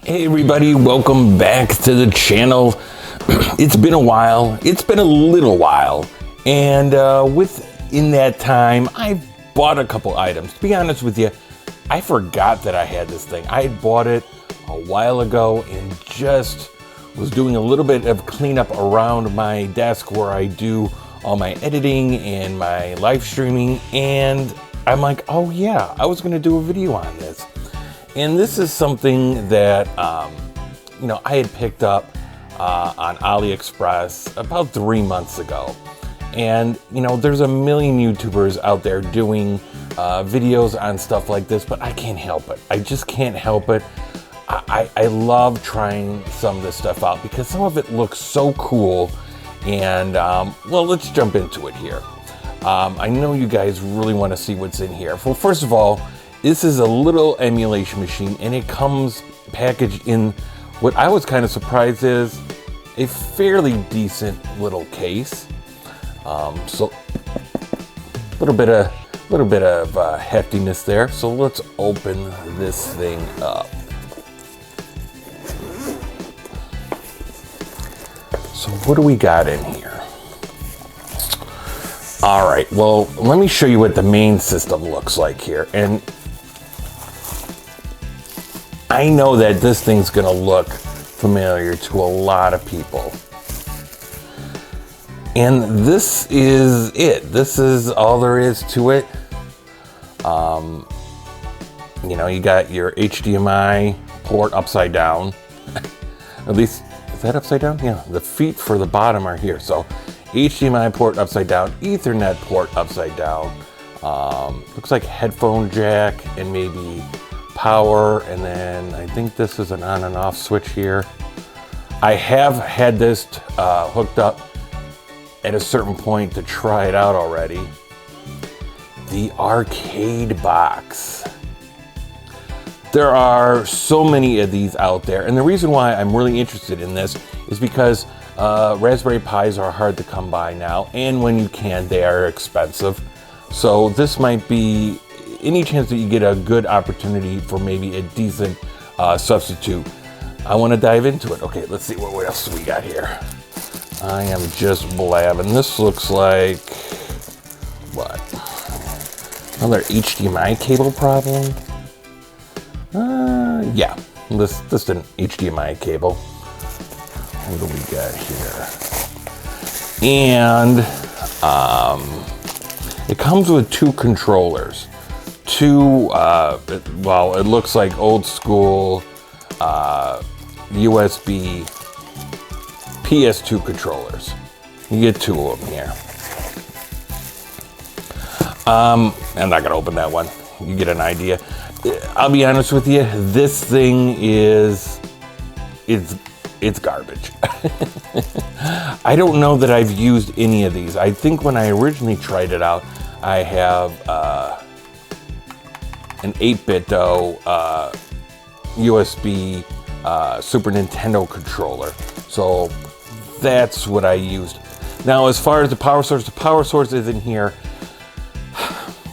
Hey everybody, welcome back to the channel. It's been a while. It's been a little while. And within that time, I've bought a couple items. To be honest with you, I forgot that I had this thing. I had bought it a while ago and just was doing a little bit of cleanup around my desk where I do all my editing and my live streaming. And I'm like, oh yeah, I was gonna do a video on this. And this is something that, I had picked up on AliExpress about 3 months ago. And, there's a million YouTubers out there doing videos on stuff like this, but I can't help it. I just can't help it. I love trying some of this stuff out because some of it looks so cool. And, well, let's jump into it here. I know you guys really want to see what's in here. Well, first of all, this is a little emulation machine, and it comes packaged in what I was kind of surprised is a fairly decent little case. So a little bit of heftiness there. So let's open this thing up. So what do we got in here? All right, well, let me show you what the main system looks like here. And I know that this thing's gonna look familiar to a lot of people. And this is it. This is all there is to it. You got your HDMI port upside down. At least, is that upside down? Yeah, the feet for the bottom are here. So HDMI port upside down, Ethernet port upside down. Looks like headphone jack and maybe power, and then I think this is an on and off switch here. I have had this hooked up at a certain point to try it out already. The arcade box. There are so many of these out there, and the reason why I'm really interested in this is because Raspberry Pis are hard to come by now, and when you can, they are expensive. So this might be any chance that you get a good opportunity for maybe a decent substitute. I want to dive into it. Okay, let's see what else we got here. I am just blabbing. This looks like, what? Another HDMI cable problem? Yeah, this is an HDMI cable. What do we got here? And it comes with two controllers. Well, it looks like old school USB PS2 controllers. You get two of them here. I'm not gonna open that one. You get an idea. I'll be honest with you, this thing it's garbage. I don't know that I've used any of these. I think when I originally tried it out, I have an 8-bit USB Super Nintendo controller. So that's what I used. Now, as far as the power source is in here.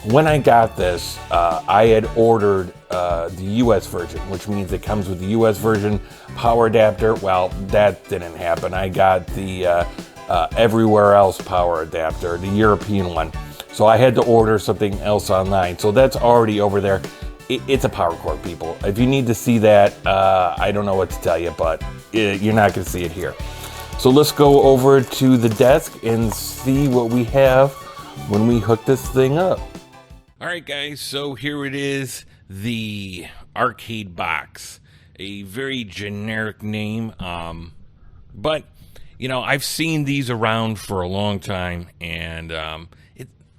When I got this, I had ordered the US version, which means it comes with the US version power adapter. Well, that didn't happen. I got the everywhere else power adapter, the European one. So I had to order something else online. So that's already over there. It's a power cord, people. If you need to see that, I don't know what to tell you, but you're not going to see it here. So let's go over to the desk and see what we have when we hook this thing up. All right, guys, so here it is, the arcade box. A very generic name, but, I've seen these around for a long time, and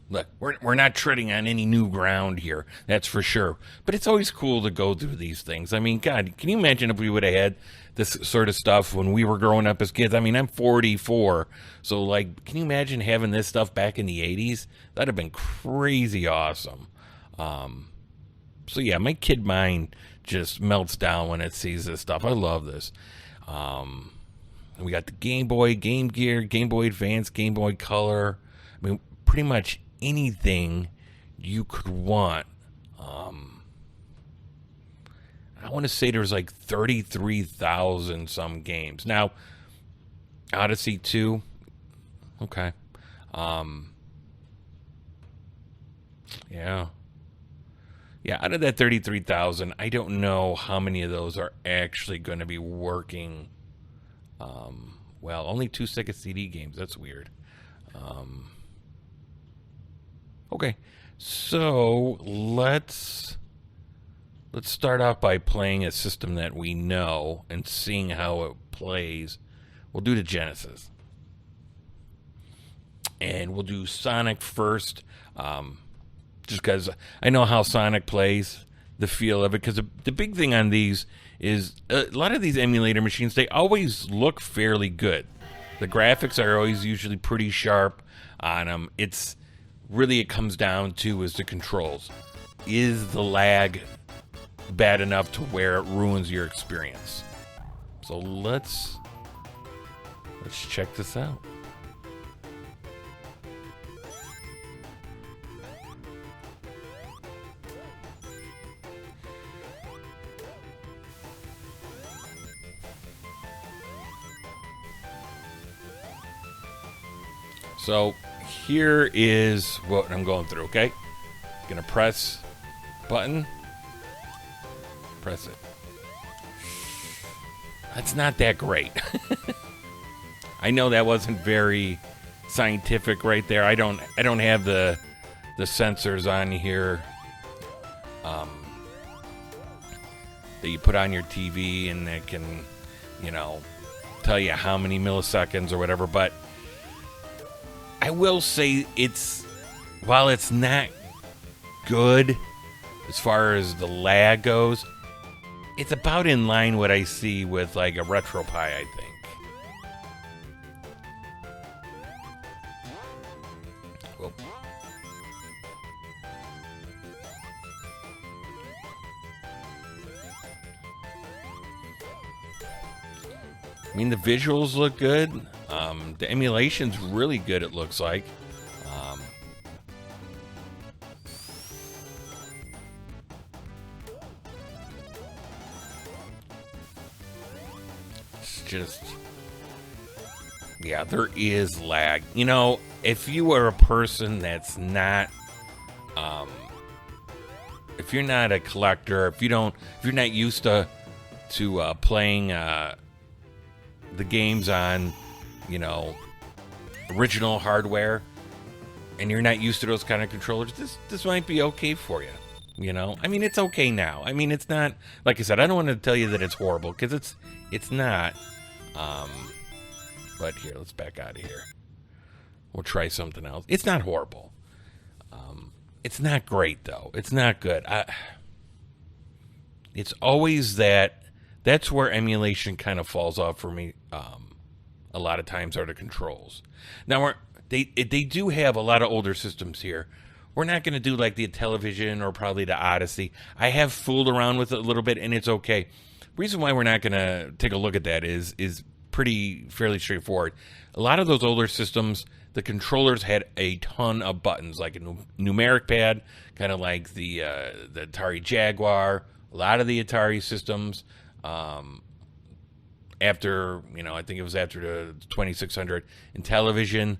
look, we're not treading on any new ground here, that's for sure. But it's always cool to go through these things. I mean, God, can you imagine if we would have had this sort of stuff when we were growing up as kids? I mean, I'm 44, so can you imagine having this stuff back in the 80s? That'd have been crazy awesome. So yeah, my kid mind just melts down when it sees this stuff. I love this. We got the Game Boy, Game Gear, Game Boy Advance, Game Boy Color. I mean, pretty much anything you could want. I want to say there's like 33,000 some games. Now, Odyssey 2, okay. Yeah. Yeah, out of that 33,000, I don't know how many of those are actually going to be working. Well, only 2 Sega CD games. That's weird. Okay, so let's start off by playing a system that we know and seeing how it plays. We'll do the Genesis. And we'll do Sonic first, just because I know how Sonic plays, the feel of it. Because the big thing on these is a lot of these emulator machines, they always look fairly good. The graphics are always usually pretty sharp on them. It comes down to is the controls. Is the lag bad enough to where it ruins your experience? So let's check this out. So here is what I'm going through, okay? Gonna press button, press it. That's not that great. I know that wasn't very scientific right there. I don't have the sensors on here that you put on your TV and that can, tell you how many milliseconds or whatever, but I will say while it's not good as far as the lag goes, it's about in line what I see with like a RetroPie, I think. Whoop. I mean, the visuals look good. The emulation's really good, it looks like. It's just... yeah, there is lag. If you are a person that's not... if you're not a collector, if you're not used to playing the games on original hardware, and you're not used to those kind of controllers, this might be okay for you. I mean, it's okay now. I mean, it's not, like I said, I don't want to tell you that it's horrible, because it's not. But here, let's back out of here. We'll try something else. It's not horrible. It's not great, though. It's not good. It's always that's where emulation kind of falls off for me. A lot of times are the controls. Now they do have a lot of older systems here. We're not going to do like the Television or probably the Odyssey. I have fooled around with it a little bit, and it's okay. Reason why we're not going to take a look at that is fairly straightforward. A lot of those older systems, the controllers had a ton of buttons, like a numeric pad, kind of like the Atari Jaguar. A lot of the Atari systems. After, I think it was after the 2600 in Television,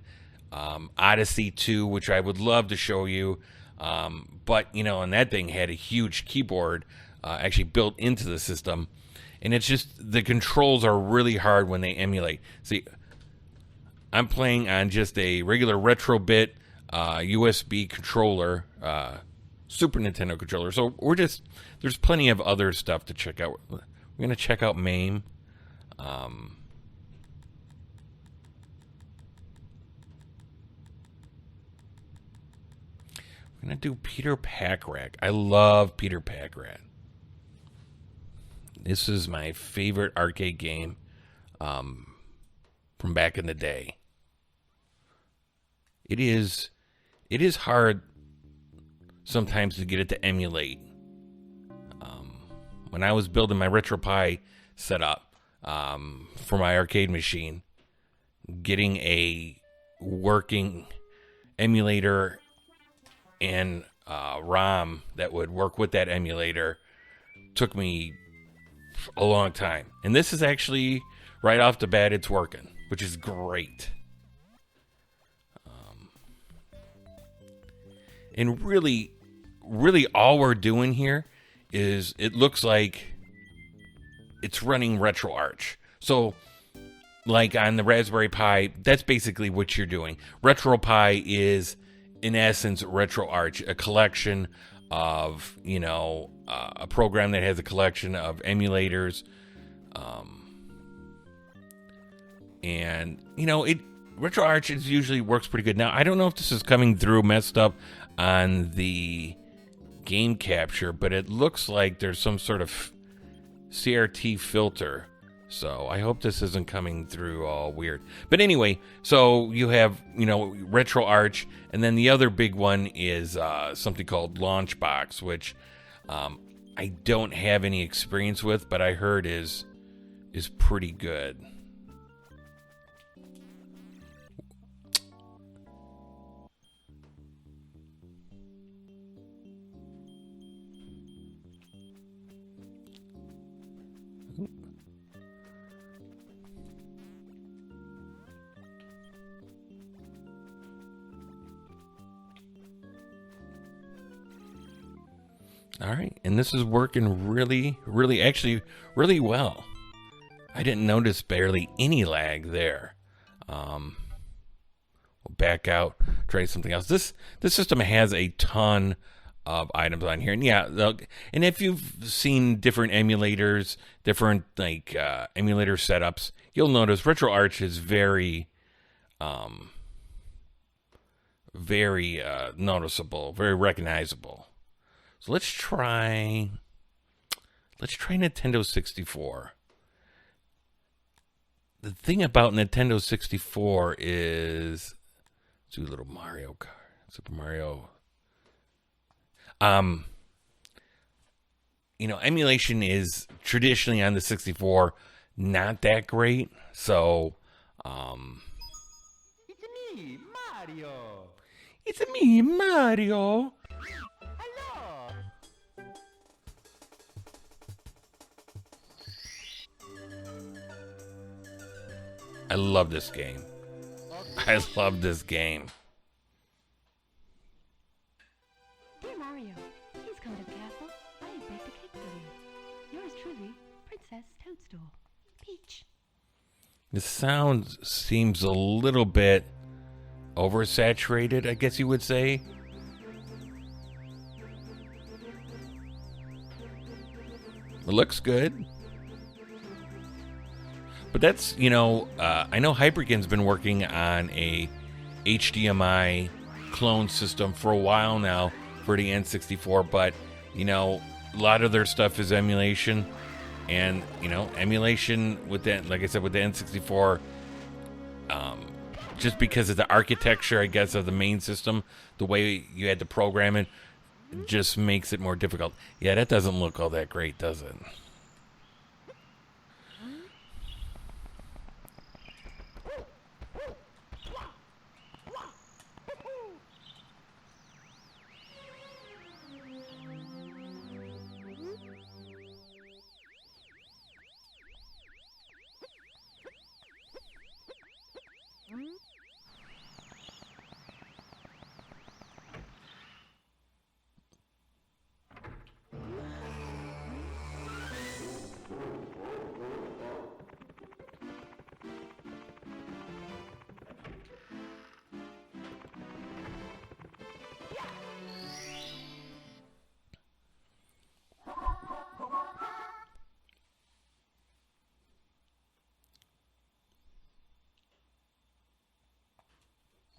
Odyssey 2, which I would love to show you. But, and that thing had a huge keyboard actually built into the system. And it's just, the controls are really hard when they emulate. See, I'm playing on just a regular Retrobit USB controller, Super Nintendo controller. So there's plenty of other stuff to check out. We're going to check out MAME. I'm going to do Peter Pack-Rat. I love Peter Pack-Rat. This is my favorite arcade game from back in the day. It is hard sometimes to get it to emulate. When I was building my RetroPie setup for my arcade machine, getting a working emulator and ROM that would work with that emulator took me a long time. And this is actually, right off the bat, it's working, which is great. And really all we're doing here is, it looks like it's running RetroArch. So, like on the Raspberry Pi, that's basically what you're doing. RetroPie is, in essence, RetroArch, a collection of, a program that has a collection of emulators. And, RetroArch usually works pretty good. Now, I don't know if this is coming through messed up on the game capture, but it looks like there's some sort of CRT filter. So I hope this isn't coming through all weird. But anyway, so you have, RetroArch, and then the other big one is something called Launchbox, which I don't have any experience with, but I heard is pretty good. All right, and this is working really well. I didn't notice barely any lag there. We'll back out, try something else. This system has a ton of items on here, and yeah, and if you've seen different emulators, different emulator setups, you'll notice RetroArch is very noticeable, very recognizable. So let's try Nintendo 64. The thing about Nintendo 64 is, let's do a little Mario Kart, Super Mario. Emulation is traditionally on the 64 not that great. So, it's me, Mario. It's me, Mario. Hello. I love this game. I love this game. Dear Mario, please come to the castle. I have baked a cake for you. Yours truly, Princess Toadstool. Peach. The sound seems a little bit oversaturated, I guess you would say. It looks good. But that's, I know Hyperkin's been working on a HDMI clone system for a while now for the N64, but, a lot of their stuff is emulation. And, emulation with that, like I said, with the N64, just because of the architecture, I guess, of the main system, the way you had to program it, just makes it more difficult. Yeah, that doesn't look all that great, does it?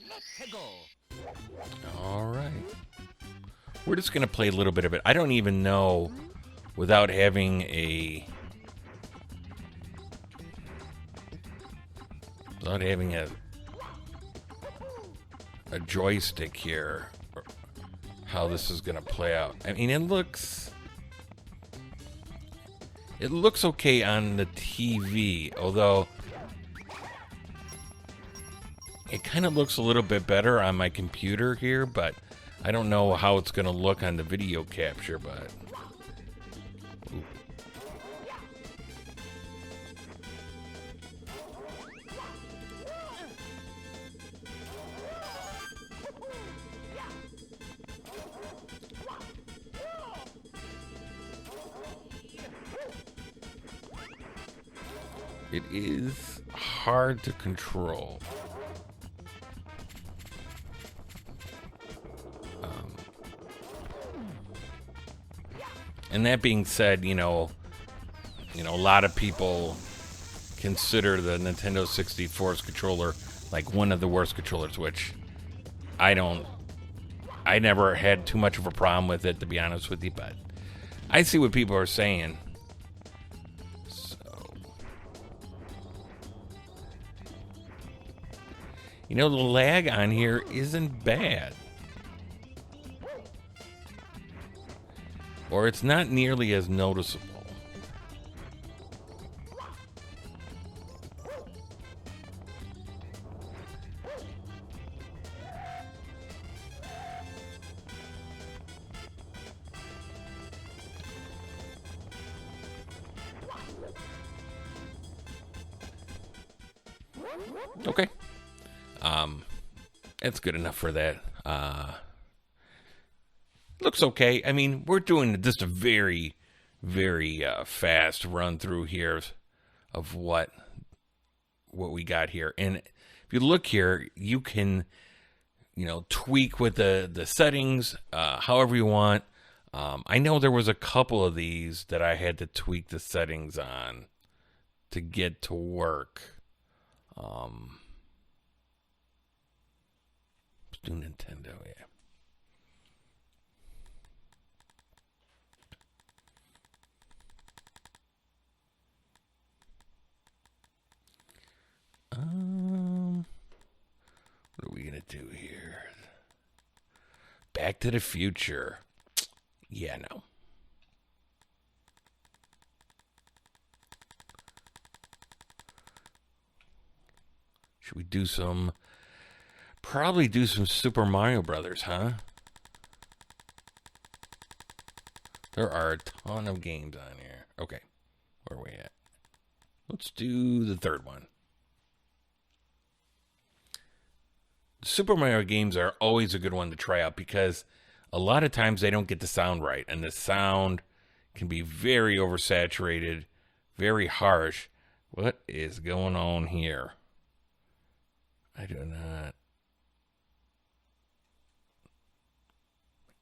Let's go. All right. We're just going to play a little bit of it. I don't even know, without having a joystick here, how this is going to play out. I mean, it looks okay on the TV, although it kind of looks a little bit better on my computer here, but I don't know how it's going to look on the video capture, but... Ooh. It is hard to control. And that being said, a lot of people consider the Nintendo 64's controller like one of the worst controllers, which I never had too much of a problem with it, to be honest with you, but I see what people are saying. So, the lag on here isn't bad. Or it's not nearly as noticeable. Okay. That's good enough for that. Looks okay. I mean, we're doing just a very, very fast run through here of what we got here. And if you look here, you can, tweak with the settings however you want. I know there was a couple of these that I had to tweak the settings on to get to work. Let's do Nintendo, yeah. What are we gonna do here? Back to the Future. Yeah, no. Should we do probably do some Super Mario Brothers, huh? There are a ton of games on here. Okay, where are we at? Let's do the third one. Super Mario games are always a good one to try out because a lot of times they don't get the sound right, and the sound can be very oversaturated, very harsh. What is going on here? I do not.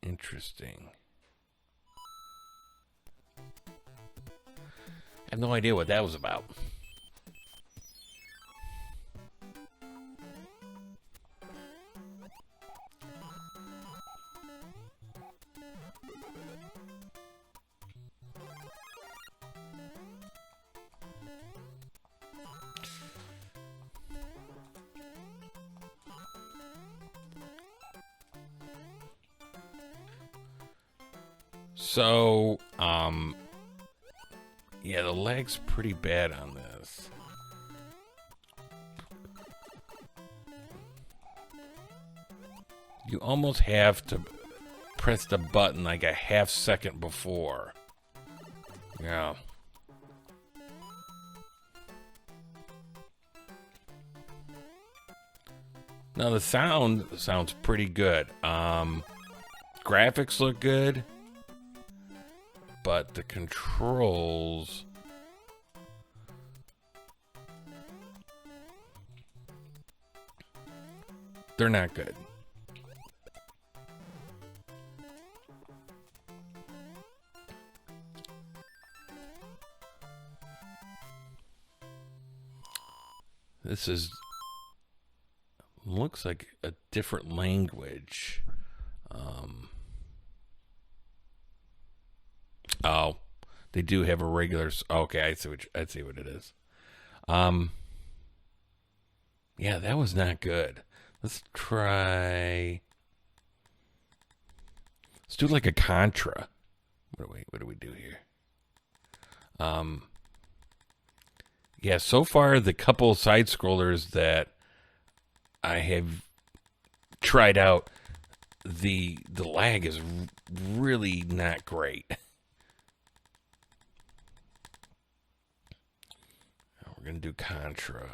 Interesting. I have no idea what that was about. So, yeah, the lag's pretty bad on this. You almost have to press the button like a half second before. Yeah. Now the sounds pretty good. Graphics look good. But the controls, they're not good. This looks like a different language. Oh, they do have a regular. Okay, I see what it is. Yeah, that was not good. Let's try. Let's do like a Contra. What do we do here? Yeah, so far the couple side scrollers that I have tried out, the lag is really not great. We're gonna do Contra.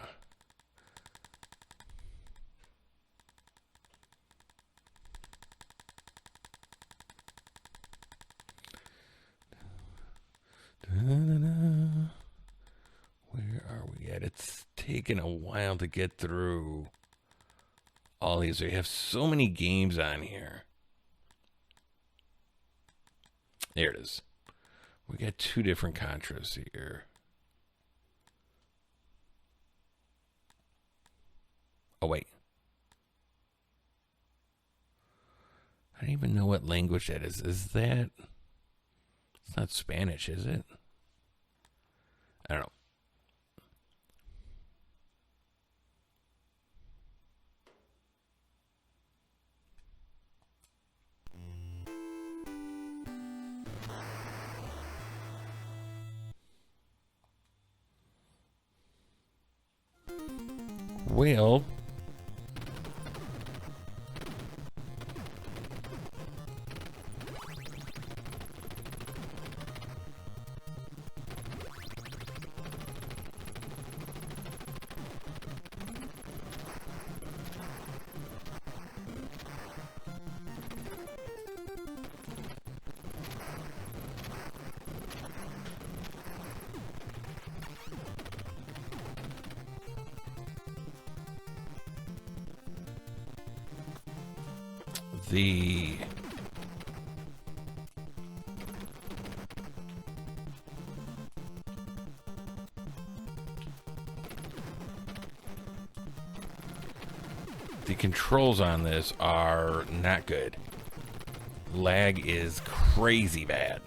Where are we bad. It's taken a while to get through all these. We have so many games on here. There it is. We got 2 different Contras here. Oh, wait. I don't even know what language that is. Is that... It's not Spanish, is it? I don't know. Well... the controls on this are not good. Lag is crazy bad.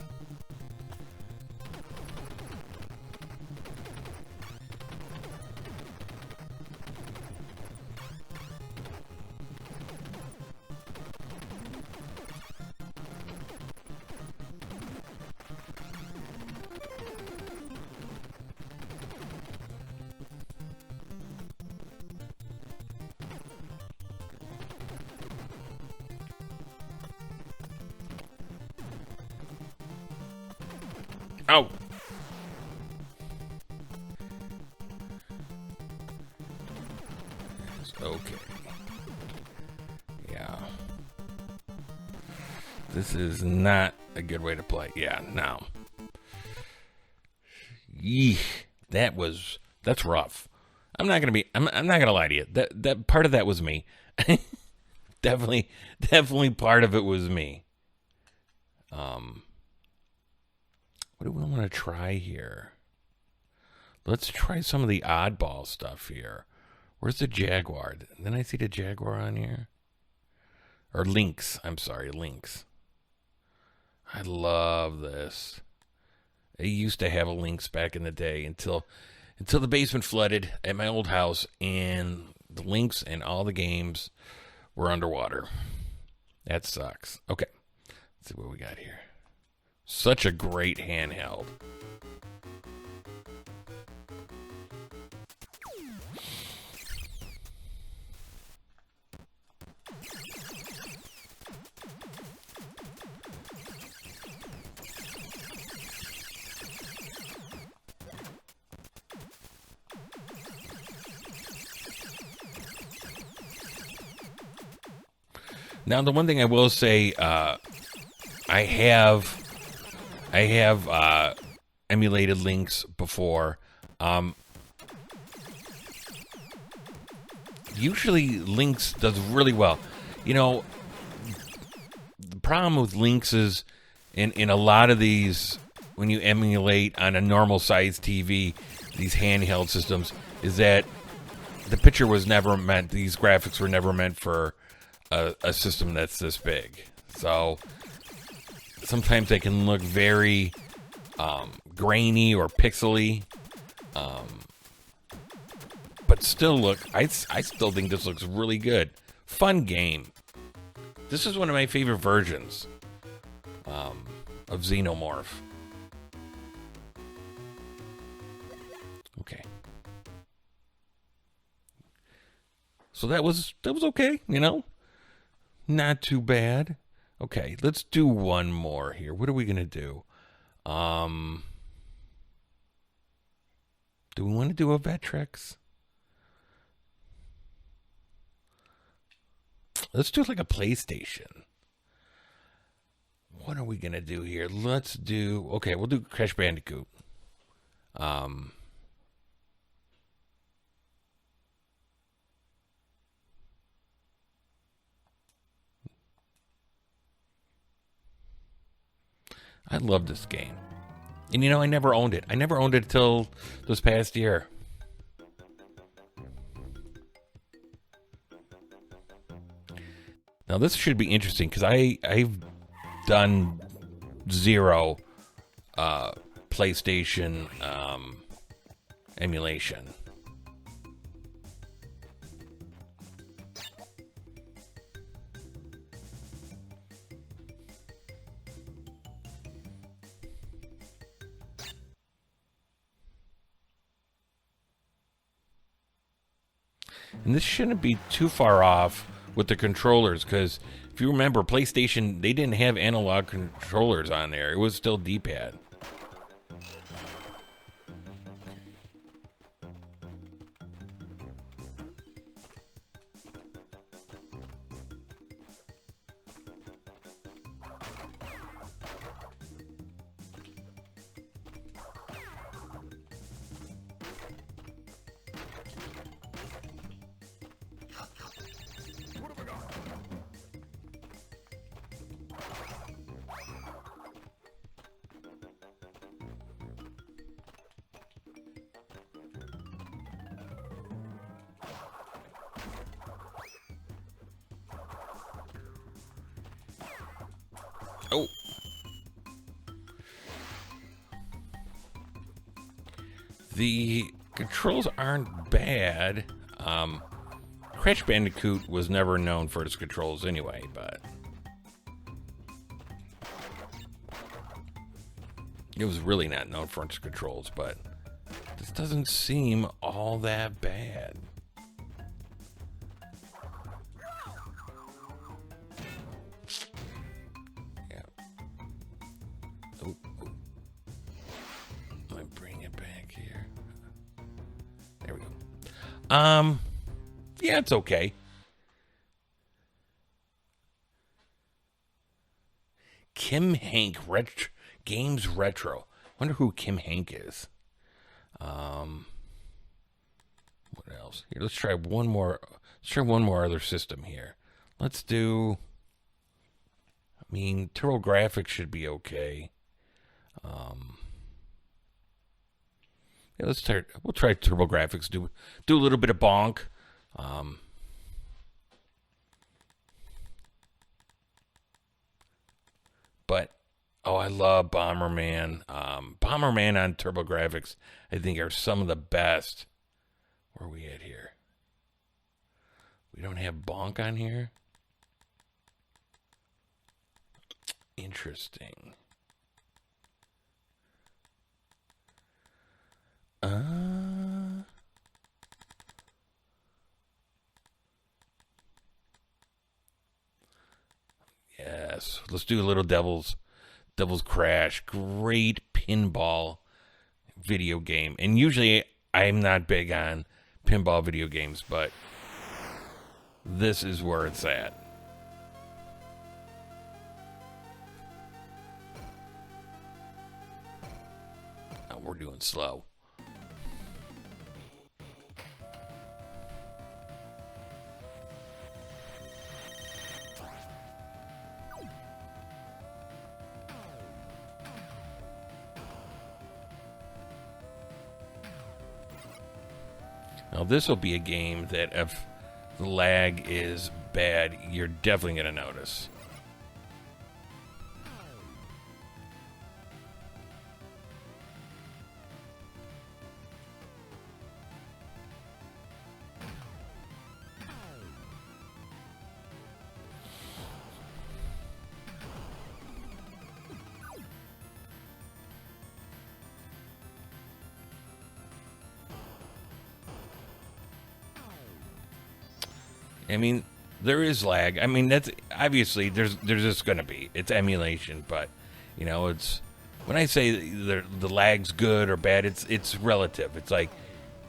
Oh! Okay. Yeah. This is not a good way to play. Yeah, no. Yeesh. That's rough. I'm not gonna lie to you. That part of that was me. Definitely part of it was me. What do we want to try here? Let's try some of the oddball stuff here. Where's the Jaguar? Didn't I see the Jaguar on here? Or Lynx. I'm sorry, Lynx. I love this. I used to have a Lynx back in the day until the basement flooded at my old house and the Lynx and all the games were underwater. That sucks. Okay. Let's see what we got here. Such a great handheld. Now, the one thing I will say, I have emulated Lynx before. Usually Lynx does really well. You know, the problem with Lynx is in a lot of these, when you emulate on a normal size TV, these handheld systems, is that the picture was never meant, these graphics were never meant for a system that's this big. So sometimes they can look very grainy or pixely, but still look, I still think this looks really good. Fun game. This is one of my favorite versions of Xenomorph. Okay. So that was okay, you know? Not too bad. Okay, let's do one more here. What are we going to do? Do we want to do a Vectrex? Let's do like a PlayStation. What are we going to do here? Let's do... Okay, we'll do Crash Bandicoot. I love this game. And you know, I never owned it. I never owned it till this past year. Now this should be interesting because I've done zero PlayStation emulation. And this shouldn't be too far off with the controllers, because if you remember, PlayStation, they didn't have analog controllers on there. It was still D-pad. Oh. The controls aren't bad. Crash Bandicoot was never known for its controls anyway, but it was really not known for its controls, but this doesn't seem all that bad. Yeah, it's okay. Kim Hank Games Retro. Wonder who Kim Hank is. What else? Here, let's try one more. Let's try one more other system here. Let's do. I mean, TurboGrafx should be okay. Yeah, let's try. We'll try TurboGrafx. Do a little bit of bonk. But oh, I love Bomberman. Bomberman on TurboGrafx, I think, are some of the best. Where are we at here? We don't have bonk on here. Interesting. Yes, let's do a little Devil's Crash. Great pinball video game. And usually I'm not big on pinball video games, but this is where it's at. Oh, we're doing slow. Now, this will be a game that if the lag is bad, you're definitely going to notice. I mean, there is lag. I mean, that's obviously there's just going to be. It's emulation, but you know, it's when I say the lag's good or bad, it's relative. It's like,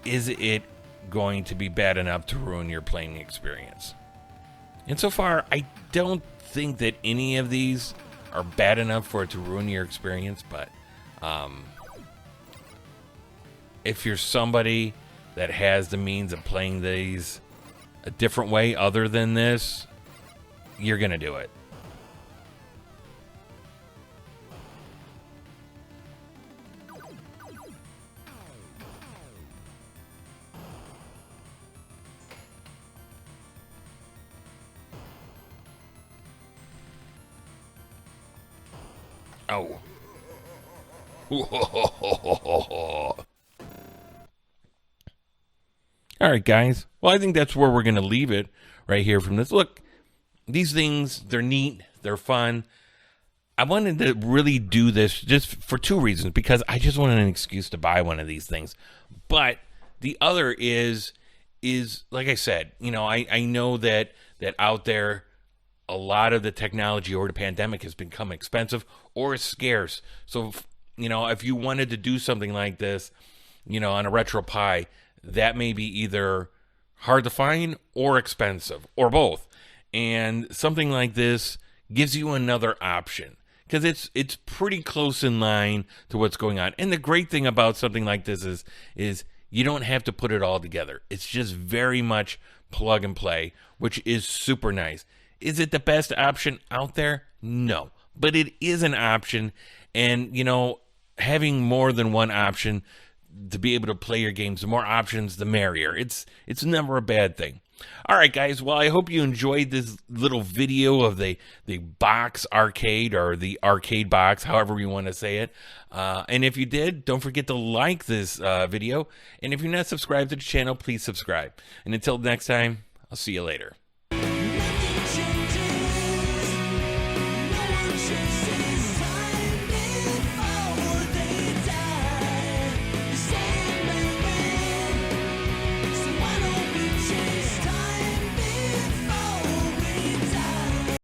is it going to be bad enough to ruin your playing experience? And so far, I don't think that any of these are bad enough for it to ruin your experience. But if you're somebody that has the means of playing these a different way other than this, you're gonna do it. Ow. All right, guys. Well, I think that's where we're going to leave it right here from this. Look, these things, they're neat. They're fun. I wanted to really do this just for two reasons. Because I just wanted an excuse to buy one of these things. But the other is like I said, you know, I know that out there, a lot of the technology or the pandemic has become expensive or scarce. So, you know, if you wanted to do something like this, you know, on a RetroPie, that may be either hard to find or expensive or both. And something like this gives you another option because it's pretty close in line to what's going on. And the great thing about something like this is you don't have to put it all together. It's just very much plug and play, which is super nice. Is it the best option out there? No, but it is an option. And, you know, having more than one option to be able to play your games, the more options, the merrier. It's never a bad thing. All right, guys. Well, I hope you enjoyed this little video of the box arcade or the arcade box, however you want to say it. And if you did, don't forget to like this video. And if you're not subscribed to the channel, please subscribe. And until next time, I'll see you later.